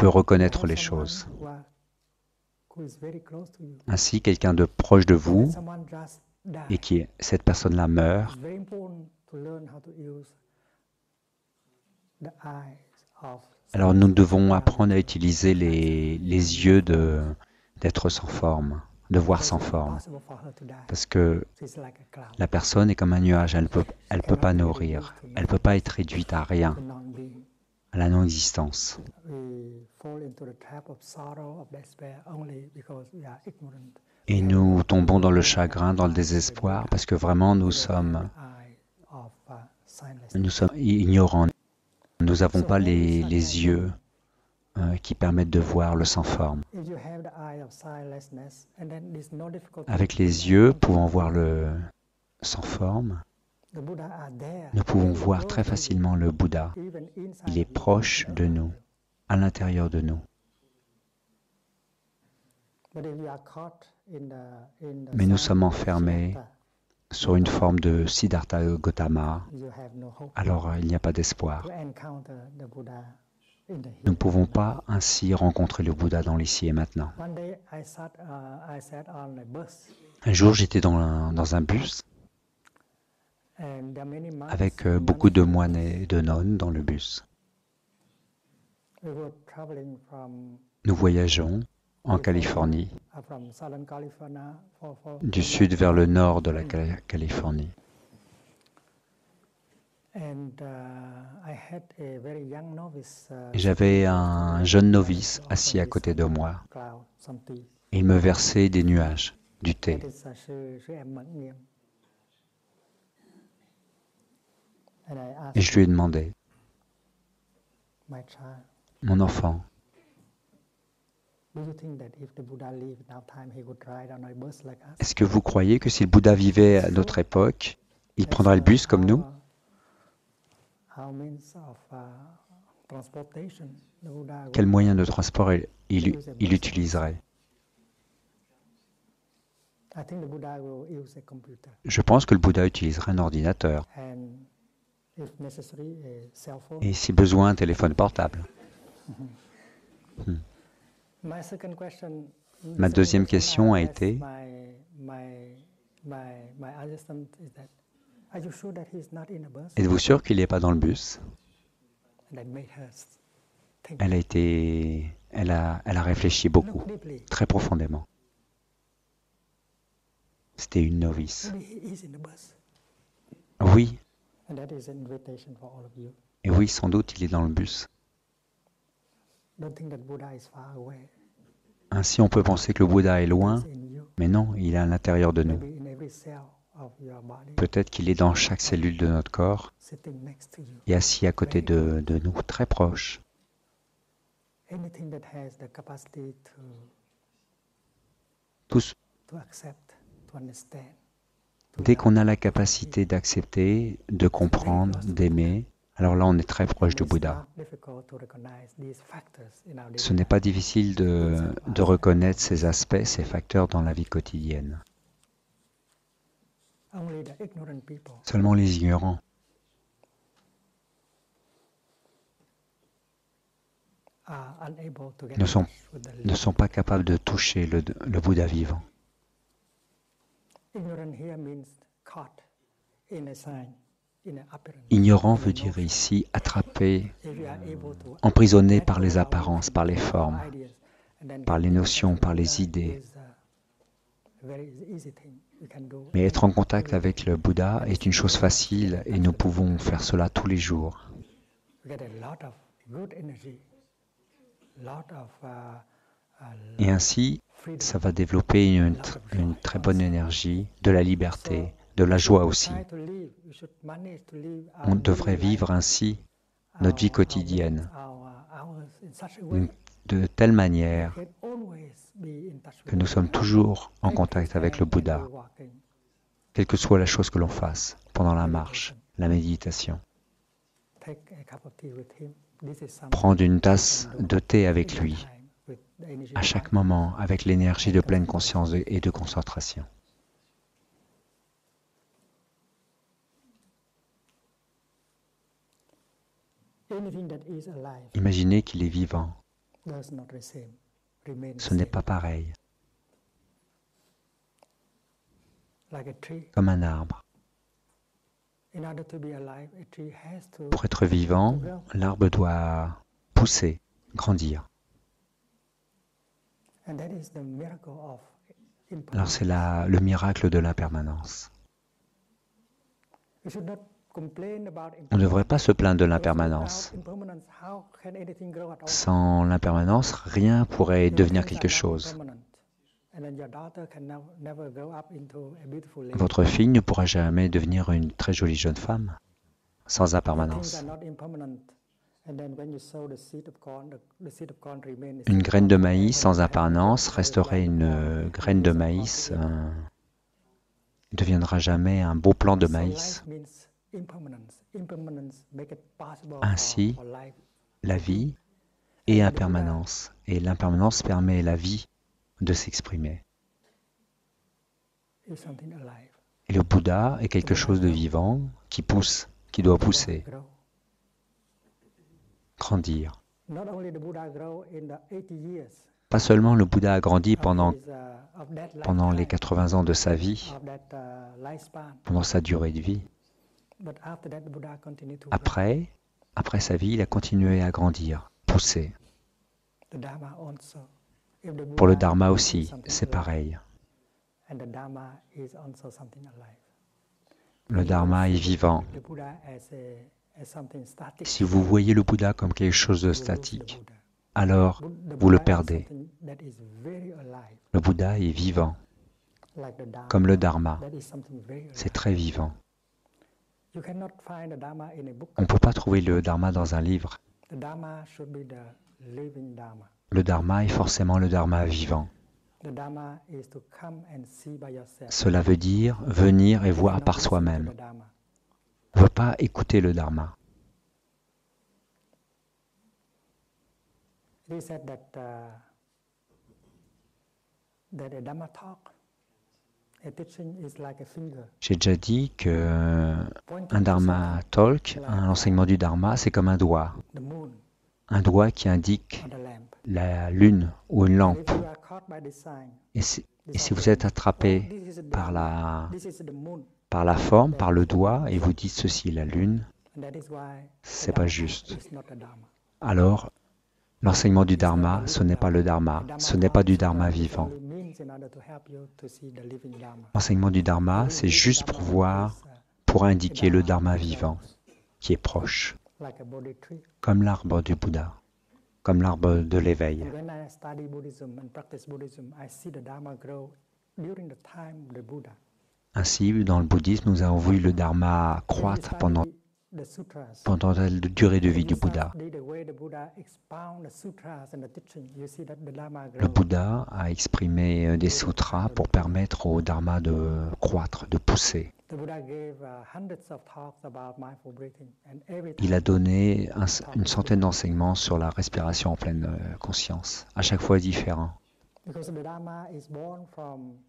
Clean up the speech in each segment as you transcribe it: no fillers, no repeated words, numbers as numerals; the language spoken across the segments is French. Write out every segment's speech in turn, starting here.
peut reconnaître les choses. Ainsi, quelqu'un de proche de vous, et cette personne-là meurt, alors nous devons apprendre à utiliser les yeux d'être sans forme, de voir sans forme. Parce que la personne est comme un nuage, elle peut pas nourrir, elle peut pas être réduite à rien, à la non-existence. Et nous tombons dans le chagrin, dans le désespoir, parce que vraiment nous sommes ignorants. Nous n'avons pas les yeux qui permettent de voir le sans forme. Avec les yeux pouvant voir le sans forme, nous pouvons voir très facilement le Bouddha. Il est proche de nous, à l'intérieur de nous. Mais nous sommes enfermés sur une forme de Siddhartha Gautama, alors il n'y a pas d'espoir. Nous ne pouvons pas ainsi rencontrer le Bouddha dans l'ici et maintenant. Un jour, j'étais dans un bus avec beaucoup de moines et de nonnes dans le bus. Nous voyageons en Californie, du sud vers le nord de la Californie. Et j'avais un jeune novice assis à côté de moi. Et il me versait des nuages, du thé. Et je lui ai demandé, mon enfant, est-ce que vous croyez que si le Bouddha vivait à notre époque, il prendrait le bus comme nous? Quel moyen de transport il utiliserait? Je pense que le Bouddha utiliserait un ordinateur. Et si besoin, un téléphone portable. Ma deuxième question a été, êtes-vous sûr qu'il n'est pas dans le bus? Elle a réfléchi beaucoup, très profondément. C'était une novice. Oui. Et oui, sans doute, il est dans le bus. Ainsi, on peut penser que le Bouddha est loin, mais non, il est à l'intérieur de nous. Peut-être qu'il est dans chaque cellule de notre corps et assis à côté de nous, très proche. Dès qu'on a la capacité d'accepter, de comprendre, d'aimer, alors là on est très proche du Bouddha. Ce n'est pas difficile de reconnaître ces aspects, ces facteurs dans la vie quotidienne. Seulement les ignorants ne sont pas capables de toucher le Bouddha vivant. Ignorant veut dire ici attrapé, emprisonné par les apparences, par les formes, par les notions, par les idées. Mais être en contact avec le Bouddha est une chose facile et nous pouvons faire cela tous les jours. Et ainsi, ça va développer une très bonne énergie, de la liberté, de la joie aussi. On devrait vivre ainsi notre vie quotidienne, de telle manière que nous sommes toujours en contact avec le Bouddha, quelle que soit la chose que l'on fasse pendant la marche, la méditation. Prendre une tasse de thé avec lui, à chaque moment, avec l'énergie de pleine conscience et de concentration. Imaginez qu'il est vivant. Ce n'est pas pareil. Comme un arbre. Pour être vivant, l'arbre doit pousser, grandir. Alors c'est le miracle de l'impermanence. On ne devrait pas se plaindre de l'impermanence. Sans l'impermanence, rien ne pourrait devenir quelque chose. Votre fille ne pourra jamais devenir une très jolie jeune femme sans impermanence. Une graine de maïs sans impermanence resterait une graine de maïs, ne deviendra jamais un beau plant de maïs. Ainsi, la vie est impermanence, et l'impermanence permet à la vie de s'exprimer. Et le Bouddha est quelque chose de vivant qui pousse, qui doit pousser, grandir. Pas seulement le Bouddha a grandi pendant les 80 ans de sa vie, pendant sa durée de vie. Après sa vie, il a continué à grandir, pousser. Pour le Dharma aussi, c'est pareil. Le Dharma est vivant. Si vous voyez le Bouddha comme quelque chose de statique, alors vous le perdez. Le Bouddha est vivant, comme le Dharma. C'est très vivant. On ne peut pas trouver le Dharma dans un livre. Le Dharma est forcément le Dharma vivant. Cela veut dire venir et voir par soi-même. On ne veut pas écouter le Dharma. J'ai déjà dit qu'un Dharma talk, un enseignement du Dharma, c'est comme un doigt qui indique la lune ou une lampe. Et si vous êtes attrapé par la forme, par le doigt, et vous dites ceci, la lune, c'est pas juste. Alors, l'enseignement du Dharma, ce n'est pas le Dharma, ce n'est pas du Dharma vivant. L'enseignement du Dharma, c'est juste pour indiquer le Dharma vivant, qui est proche, comme l'arbre du Bouddha, comme l'arbre de l'éveil. Ainsi, dans le bouddhisme, nous avons vu le Dharma croître pendant la durée de vie du Bouddha. Le Bouddha a exprimé des sutras pour permettre au Dharma de croître, de pousser. Il a donné une centaine d'enseignements sur la respiration en pleine conscience, à chaque fois différent.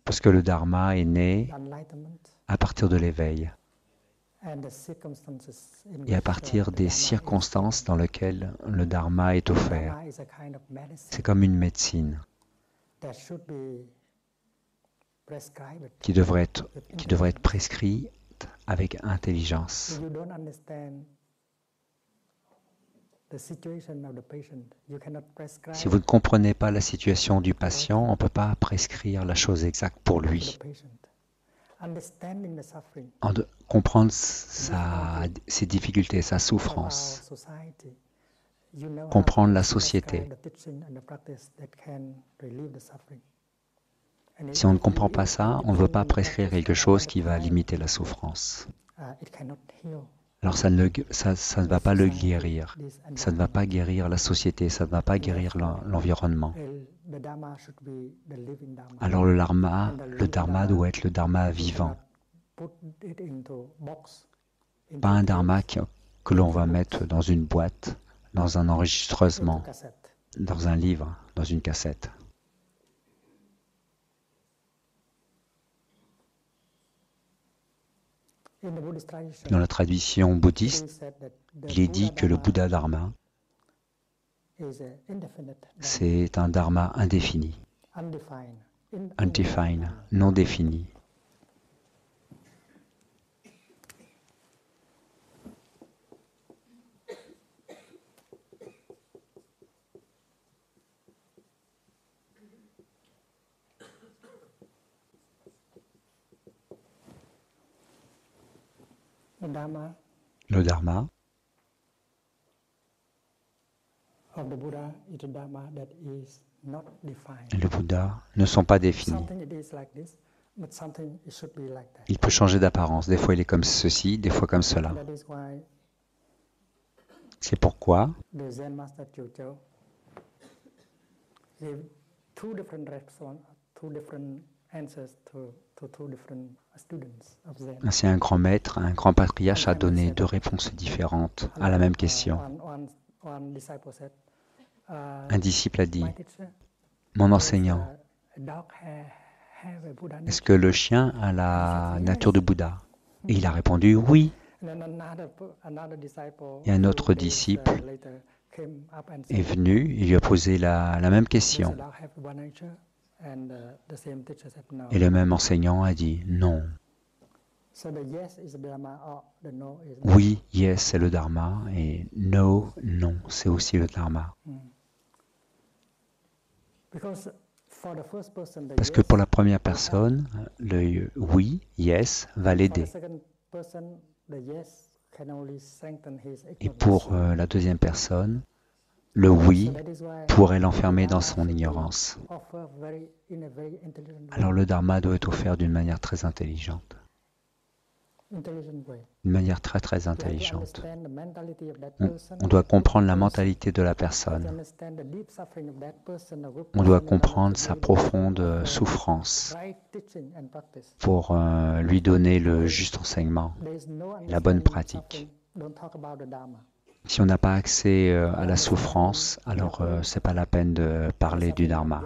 Parce que le Dharma est né à partir de l'éveil et à partir des circonstances dans lesquelles le Dharma est offert. C'est comme une médecine qui devrait être prescrite avec intelligence. Si vous ne comprenez pas la situation du patient, on ne peut pas prescrire la chose exacte pour lui. Comprendre ses difficultés, sa souffrance, comprendre la société. Si on ne comprend pas ça, on ne veut pas prescrire quelque chose qui va limiter la souffrance. Alors ça ne va pas le guérir, ça ne va pas guérir la société, ça ne va pas guérir l'environnement. Alors le Dharma doit être le Dharma vivant, pas un Dharma que l'on va mettre dans une boîte, dans un enregistrement, dans un livre, dans une cassette. Dans la tradition bouddhiste, il est dit que le Bouddha Dharma C'est un dharma indéfini, undefined, non défini. Le dharma et le Bouddha ne sont pas définis. Il peut changer d'apparence. Des fois, il est comme ceci, des fois comme cela. C'est pourquoi ainsi un grand maître, un grand patriarche a donné 2 réponses différentes à la même question. Un disciple a dit, mon enseignant, est-ce que le chien a la nature de Bouddha? Et il a répondu oui. Et un autre disciple est venu et lui a posé la même question. Et le même enseignant a dit non. Oui, yes, c'est le dharma, et no, non, c'est aussi le dharma. Parce que pour la première personne, le oui, yes, va l'aider. Et pour la deuxième personne, le oui pourrait l'enfermer dans son ignorance. Alors le dharma doit être offert d'une manière très intelligente. D'une manière très très intelligente. On doit comprendre la mentalité de la personne. On doit comprendre sa profonde souffrance pour lui donner le juste enseignement, la bonne pratique. Si on n'a pas accès à la souffrance, alors ce n'est pas la peine de parler du dharma.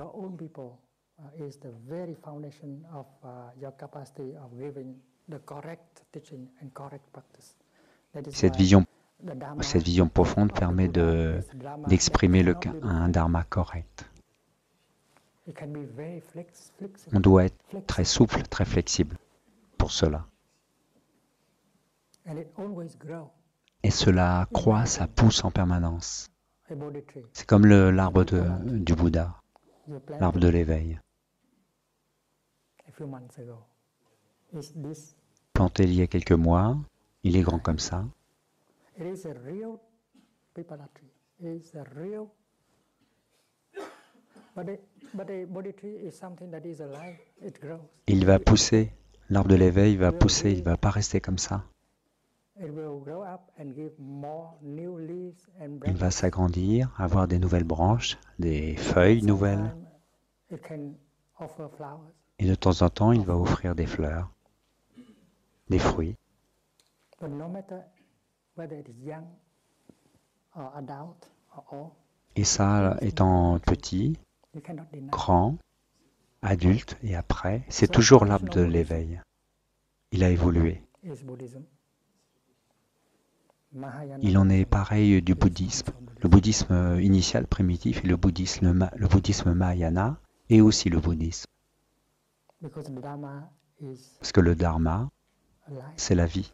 Cette vision profonde permet d'exprimer un dharma correct. On doit être très souple, très flexible pour cela. Et cela croît, ça pousse en permanence. C'est comme l'arbre du Bouddha, l'arbre de l'éveil. Planté il y a quelques mois, il est grand comme ça. Il va pousser, l'arbre de l'éveil va pousser, il ne va pas rester comme ça. Il va s'agrandir, avoir des nouvelles branches, des feuilles nouvelles. Et de temps en temps, il va offrir des fleurs, des fruits. Et ça, étant petit, grand, adulte et après, c'est toujours l'arbre de l'éveil. Il a évolué. Il en est pareil du bouddhisme. Le bouddhisme initial, primitif, et le bouddhisme Mahayana, et aussi le bouddhisme. Parce que le dharma, c'est la vie.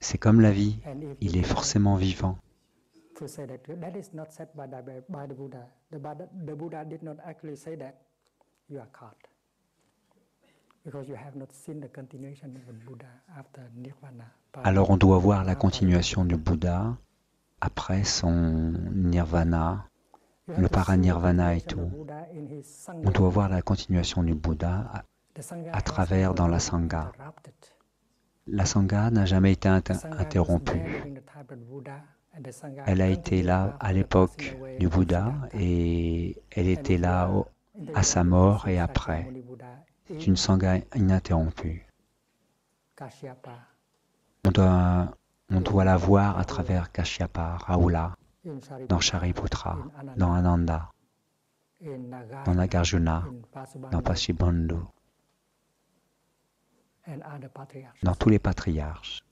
C'est comme la vie, il est forcément vivant. Alors on doit voir la continuation du Bouddha après son nirvana, le paranirvana et tout. On doit voir la continuation du Bouddha à travers dans la Sangha. La Sangha n'a jamais été interrompue. Elle a été là à l'époque du Bouddha et elle était là à sa mort et après. C'est une Sangha ininterrompue. On doit la voir à travers Kashyapa, Rahula, dans Shariputra, dans Ananda, dans Nagarjuna, dans Pashibandhu, dans tous les patriarches.